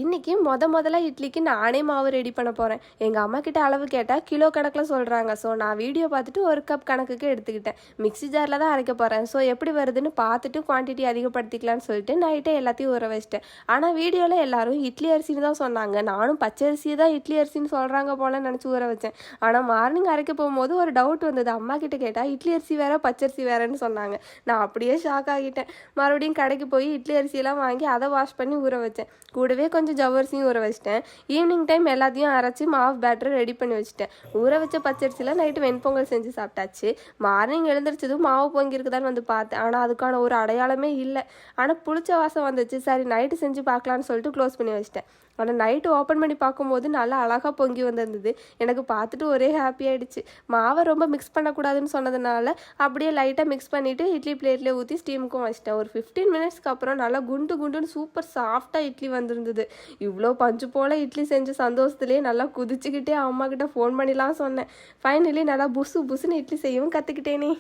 இன்னைக்கு முதல்ல இட்லிக்கு நானே மாவு ரெடி பண்ண போகிறேன். எங்கள் அம்மா கிட்ட அளவு கேட்டால் கிலோ கணக்கில் சொல்கிறாங்க. ஸோ நான் வீடியோ பார்த்துட்டு 1 கப் கணக்குக்கு எடுத்துக்கிட்டேன். மிக்ஸி ஜாரில் தான் அரைக்க போகிறேன். ஸோ எப்படி வருதுன்னு பார்த்துட்டு குவான்டிட்டி அதிகப்படுத்திக்கலான்னு சொல்லிட்டு நைட்டே எல்லாத்தையும் ஊற வச்சிட்டேன். ஆனால் வீடியோவில் எல்லாரும் இட்லி அரிசின்னு தான் சொன்னாங்க. நானும் பச்சை அரிசி தான் இட்லி அரிசின்னு சொல்கிறாங்க போலன்னு நினச்சி ஊற வச்சேன். ஆனால் மார்னிங் அரைக்க போகும்போது ஒரு டவுட் வந்தது. அம்மா கிட்ட கேட்டால் இட்லி அரிசி வேற பச்சரிசி வேறன்னு சொன்னாங்க. நான் அப்படியே ஷாக் ஆகிட்டேன். மறுபடியும் கடைக்கு போய் இட்லி அரிசியெல்லாம் வாங்கி அதை வாஷ் பண்ணி ஊற வச்சேன். கூடவே கொஞ்சம் ஜவ்வரிசியும் ஊற வச்சிட்டேன். ஈவினிங் டைம் எல்லாத்தையும் அரைச்சி மாவு பேட்டர் ரெடி பண்ணி வச்சுட்டேன். ஊற வச்ச பச்சரிசியில் நைட்டு வெண்பொங்கல் செஞ்சு சாப்பிட்டாச்சு. மார்னிங் எழுந்திரிச்சதும் மாவு பொங்கியிருக்குதான்னு வந்து பார்த்தேன். ஆனால் அதுக்கான ஒரு அடையாளமே இல்லை. ஆனால் புளிச்ச வாசம் வந்துச்சு. சரி நைட்டு செஞ்சு பார்க்கலான்னு சொல்லிட்டு க்ளோஸ் பண்ணி வச்சிட்டேன். ஆனால் நைட்டு ஓப்பன் பண்ணி பார்க்கும்போது நல்லா அழகாக பொங்கி வந்திருந்தது. எனக்கு பார்த்துட்டு ஒரே ஹாப்பி ஆகிடுச்சு. மாவை ரொம்ப மிக்ஸ் பண்ணக்கூடாதுன்னு சொன்னதுனால அப்படியே லைட்டாக மிக்ஸ் பண்ணிவிட்டு இட்லி பிளேட்லேயே ஊற்றி ஸ்டீமுக்கும் வச்சிட்டேன். ஒரு 15 மினிட்ஸ்க்கு அப்புறம் நல்லா குண்டுன்னு சூப்பர் சாஃப்டாக இட்லி வந்திருந்தது. இவ்வளோ பஞ்சு போல் இட்லி செஞ்ச சந்தோஷத்துலேயே நல்லா குதிச்சுக்கிட்டே அம்மா கிட்ட ஃபோன் பண்ணிலாம் சொன்னேன். ஃபைனலி நல்லா புசுன்னு இட்லி செய்யவும் கற்றுக்கிட்டேனே.